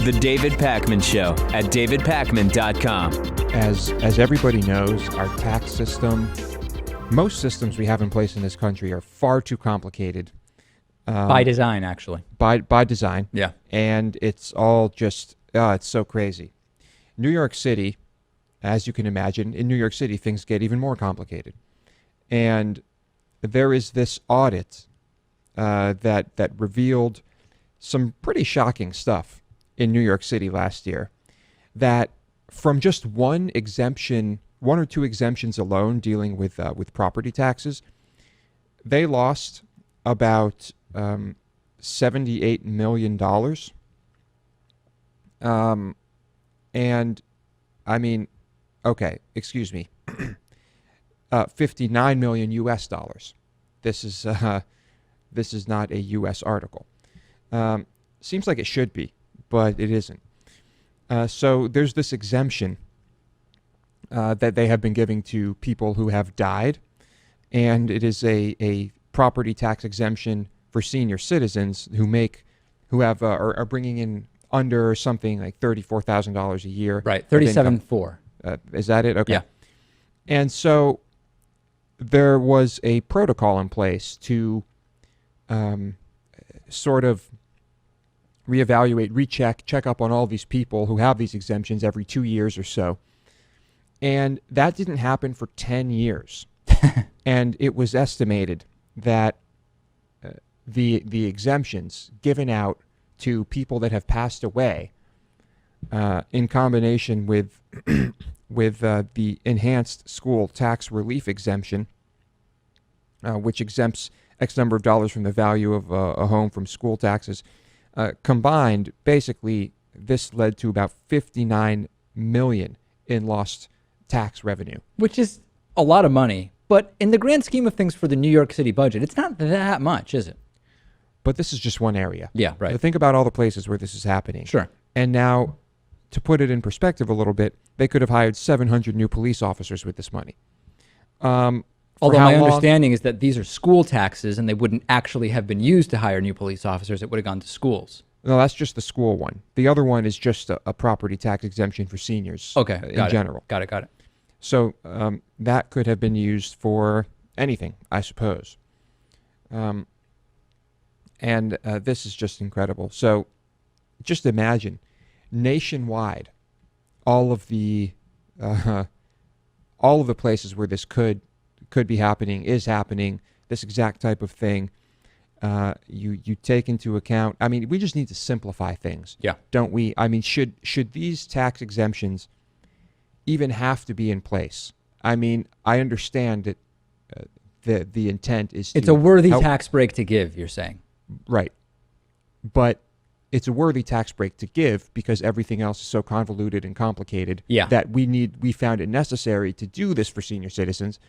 The David Pakman Show at davidpakman.com. As everybody knows, our tax system, most systems we have in place in this country are far too complicated. By design, actually. By design. Yeah. And it's all just, it's so crazy. New York City, as you can imagine, in New York City, things get even more complicated. And there is this audit that revealed some pretty shocking stuff in New York City last year, that from just one or two exemptions alone dealing with property taxes, they lost about $78 million. And I mean, okay, excuse me, 59 million US dollars. This is not a US article. Seems like it should be, but it isn't. So there's this exemption that they have been giving to people who have died, and it is a property tax exemption for senior citizens who are bringing in under something like $34,000 a year. Right, 37.4. Is that it? Okay. Yeah. And so there was a protocol in place to sort of reevaluate, check up on all these people who have these exemptions every 2 years or so. And that didn't happen for 10 years. And it was estimated that the exemptions given out to people that have passed away, in combination with the enhanced school tax relief exemption, which exempts X number of dollars from the value of a home from school taxes, combined, basically, this led to about $59 million in lost tax revenue. Which is a lot of money. But in the grand scheme of things for the New York City budget, it's not that much, is it? But this is just one area. Yeah, right. So think about all the places where this is happening. Sure. And now, to put it in perspective a little bit, they could have hired 700 new police officers with this money. Although my understanding is that these are school taxes and they wouldn't actually have been used to hire new police officers. It would have gone to schools. No, that's just the school one. The other one is just a property tax exemption for seniors. Okay, in general. Got it. So that could have been used for anything, I suppose. And this is just incredible. So just imagine, nationwide, all of the places where this could be happening, is happening, this exact type of thing. You take into account, I mean, we just need to simplify things. Yeah. Don't we? I mean, should these tax exemptions even have to be in place? I mean, I understand that the intent is to... It's a worthy tax break to give, you're saying. Right. But it's a worthy tax break to give because everything else is so convoluted and complicated that we found it necessary to do this for senior citizens.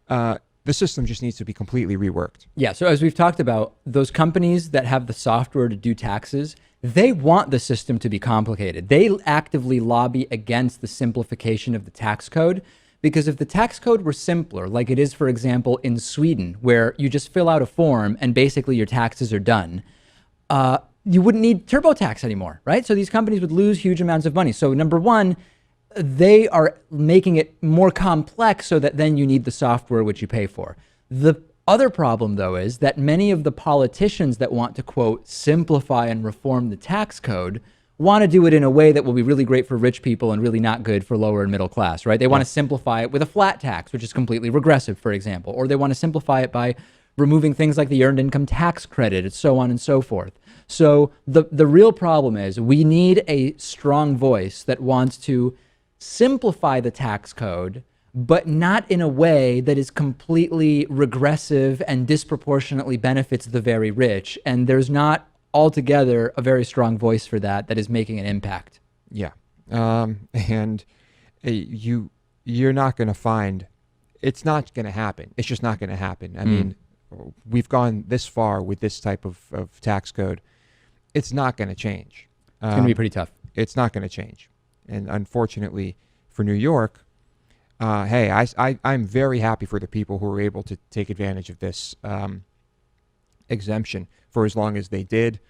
The system just needs to be completely reworked. Yeah, so as we've talked about, those companies that have the software to do taxes, they want the system to be complicated. They actively lobby against the simplification of the tax code, because if the tax code were simpler, like it is, for example, in Sweden, where you just fill out a form and basically your taxes are done, you wouldn't need TurboTax anymore, right? So these companies would lose huge amounts of money. So number one, they are making it more complex so that then you need the software which you pay for. The other problem, though, is that many of the politicians that want to, quote, simplify and reform the tax code want to do it in a way that will be really great for rich people and really not good for lower and middle class, right? They want to simplify it with a flat tax, which is completely regressive, for example, or they want to simplify it by removing things like the earned income tax credit and so on and so forth. So the real problem is we need a strong voice that wants to simplify the tax code, but not in a way that is completely regressive and disproportionately benefits the very rich. And there's not altogether a very strong voice for that is making an impact. Yeah. And you're not going to find, it's not going to happen. It's just not going to happen. I mean, we've gone this far with this type of tax code. It's not going to change. It's going to be pretty tough. It's not going to change. And unfortunately for New York, hey, I'm very happy for the people who were able to take advantage of this exemption for as long as they did.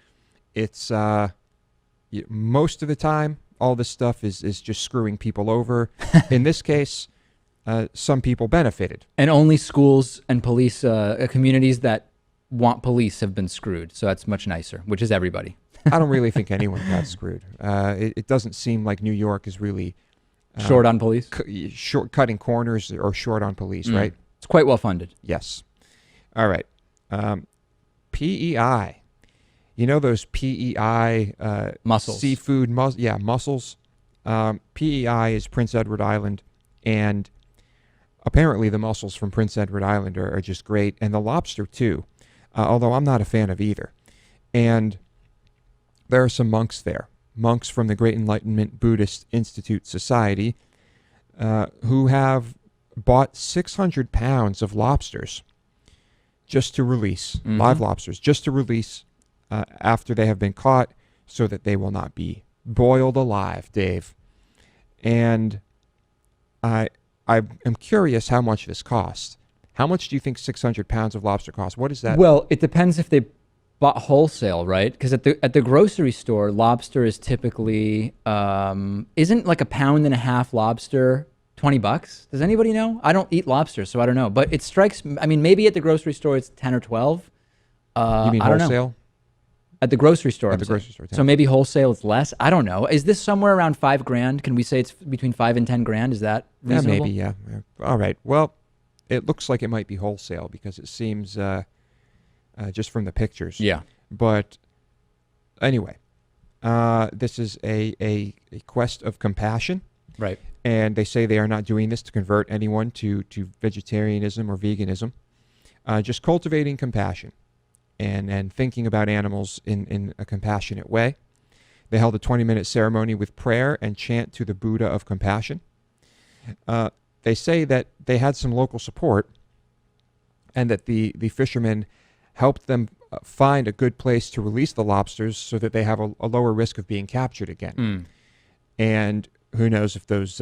It's most of the time, all this stuff is just screwing people over. In this case, some people benefited. And only schools and police communities that want police have been screwed. So that's much nicer, which is everybody. I don't really think anyone got screwed. It doesn't seem like New York is really Short on police? cutting corners or short on police, right? It's quite well funded. Yes. All right. PEI. You know those PEI Mussels. seafood mussels. PEI is Prince Edward Island, and apparently the mussels from Prince Edward Island are just great, and the lobster too, although I'm not a fan of either. And there are some monks there, monks from the Great Enlightenment Buddhist Institute Society, who have bought 600 pounds of lobsters just to release, live lobsters, just to release after they have been caught so that they will not be boiled alive, Dave. And I am curious how much this costs. How much do you think 600 pounds of lobster costs? What is that? Well, it depends if they bought wholesale, right? Because at the grocery store, lobster is typically isn't like a pound and a half lobster $20? Does anybody know? I don't eat lobster, so I don't know. But it strikes. I mean, maybe at the grocery store it's 10 or 12. You mean I don't know. wholesale? At the grocery store. At the grocery store. So maybe wholesale is less. I don't know. Is this somewhere around $5,000? Can we say it's between $5,000 and $10,000? Is that reasonable? Yeah, maybe. Yeah. All right. Well, it looks like it might be wholesale because it seems just from the pictures. Yeah. But anyway, this is a quest of compassion. Right. And they say they are not doing this to convert anyone to vegetarianism or veganism. Just cultivating compassion and thinking about animals in a compassionate way. They held a 20-minute ceremony with prayer and chant to the Buddha of compassion. They say that they had some local support and that the fishermen helped them find a good place to release the lobsters so that they have a lower risk of being captured again. And who knows if those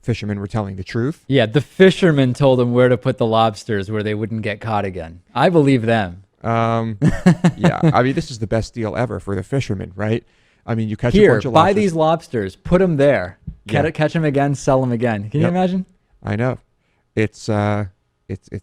fishermen were telling the truth. Yeah, the fishermen told them where to put the lobsters where they wouldn't get caught again. I believe them. Yeah, I mean, this is the best deal ever for the fishermen, right? I mean, you catch a Here, bunch of buy lobsters. these lobsters, put them there, Yeah. catch them again, sell them again. Can you imagine? I know. It's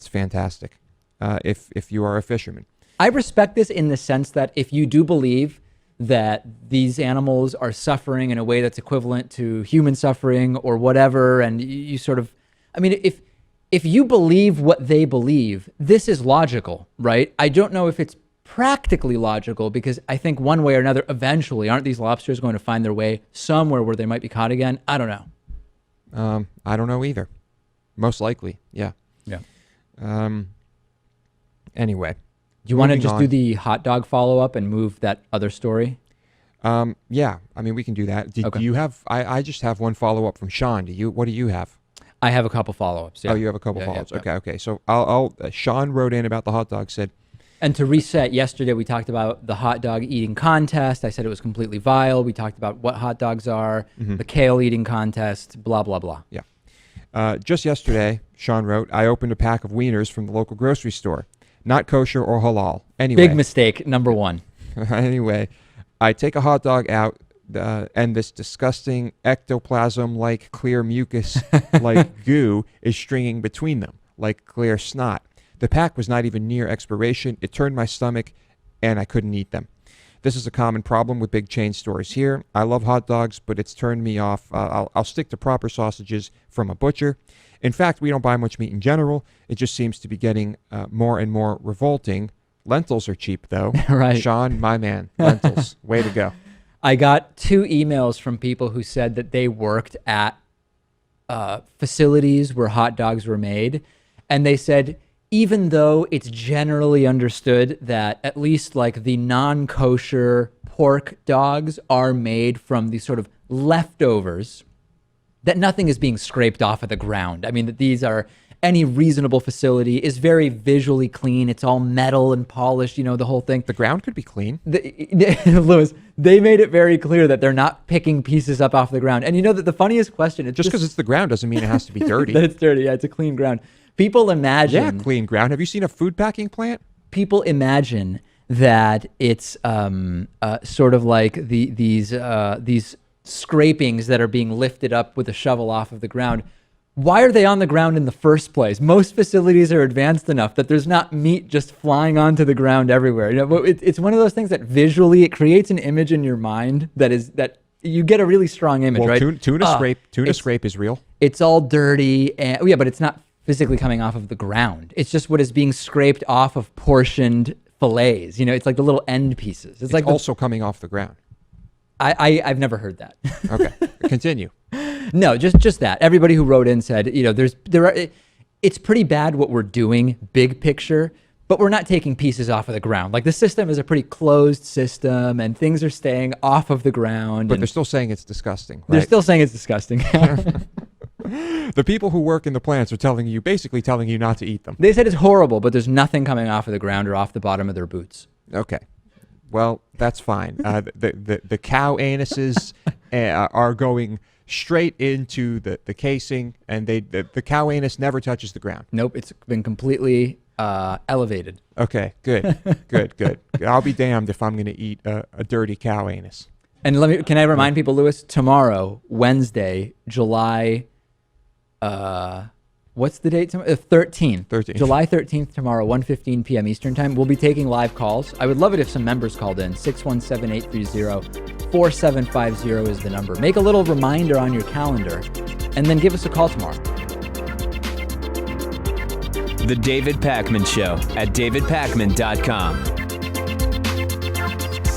fantastic. If you are a fisherman. I respect this in the sense that if you do believe that these animals are suffering in a way that's equivalent to human suffering or whatever, and you sort of, I mean, if you believe what they believe, this is logical, right? I don't know if it's practically logical because I think one way or another, eventually, aren't these lobsters going to find their way somewhere where they might be caught again? I don't know. I don't know either. Most likely, yeah. Yeah. Anyway. Do you want to moving just on. do the hot dog follow-up and move that other story? Yeah, I mean, we can do that. Do Okay. you have, I just have one follow-up from Sean. What do you have? I have a couple follow-ups. Yeah. Oh, you have a couple Yeah, follow-ups. yeah, Okay. So I'll Sean wrote in about the hot dog, said, And to reset, yesterday we talked about the hot dog eating contest. I said it was completely vile. We talked about what hot dogs are, the kale eating contest, blah, blah, blah. yeah. Just yesterday, Sean wrote, I opened a pack of wieners from the local grocery store. Not kosher or halal. Anyway. Big mistake, number one. Anyway, I take a hot dog out, and this disgusting ectoplasm-like clear mucus-like goo is stringing between them, like clear snot. The pack was not even near expiration. It turned my stomach, and I couldn't eat them. This is a common problem with big chain stores here. I love hot dogs, but it's turned me off. I'll stick to proper sausages from a butcher. In fact, we don't buy much meat in general. It just seems to be getting more and more revolting. Lentils are cheap, though. Right. Sean, my man, lentils. Way to go. I got 2 emails from people who said that they worked at facilities where hot dogs were made. And they said, even though it's generally understood that at least like the non-kosher pork dogs are made from these sort of leftovers, that nothing is being scraped off of the ground. I mean, that these are any reasonable facility is very visually clean. It's all metal and polished, the whole thing. The ground could be clean. Lewis, they made it very clear that they're not picking pieces up off the ground. And that the funniest question is Just because it's the ground doesn't mean it has to be dirty. that it's dirty. Yeah, it's a clean ground. People imagine. Yeah, clean ground. Have you seen a food packing plant? People imagine that it's sort of like these scrapings that are being lifted up with a shovel off of the ground. Why are they on the ground in the first place? Most facilities are advanced enough that there's not meat just flying onto the ground everywhere. It's one of those things that visually it creates an image in your mind that you get a really strong image, Well, right? tuna scrape is real. It's all dirty, and but it's not physically coming off of the ground. It's just what is being scraped off of portioned fillets. It's like the little end pieces. It's like also coming off the ground. I've never heard that. Okay, continue. No, just that. Everybody who wrote in said, it's pretty bad what we're doing, big picture, but we're not taking pieces off of the ground. Like the system is a pretty closed system, and things are staying off of the ground. But they're still saying it's disgusting. They're right? still saying it's disgusting. The people who work in the plants are basically telling you not to eat them. They said it's horrible, but there's nothing coming off of the ground or off the bottom of their boots. Okay. Well, that's fine. The cow anuses are going straight into the casing, and the cow anus never touches the ground. Nope, it's been completely elevated. Okay, good. I'll be damned if I'm going to eat a dirty cow anus. And can I remind people, Lewis, tomorrow, Wednesday, July, what's the date tomorrow? 13th. 13th. July 13th tomorrow, 1:15 p.m. Eastern time. We'll be taking live calls. I would love it if some members called in. 617-830-4750 is the number. Make a little reminder on your calendar, and then give us a call tomorrow. The David Pakman Show at davidpakman.com.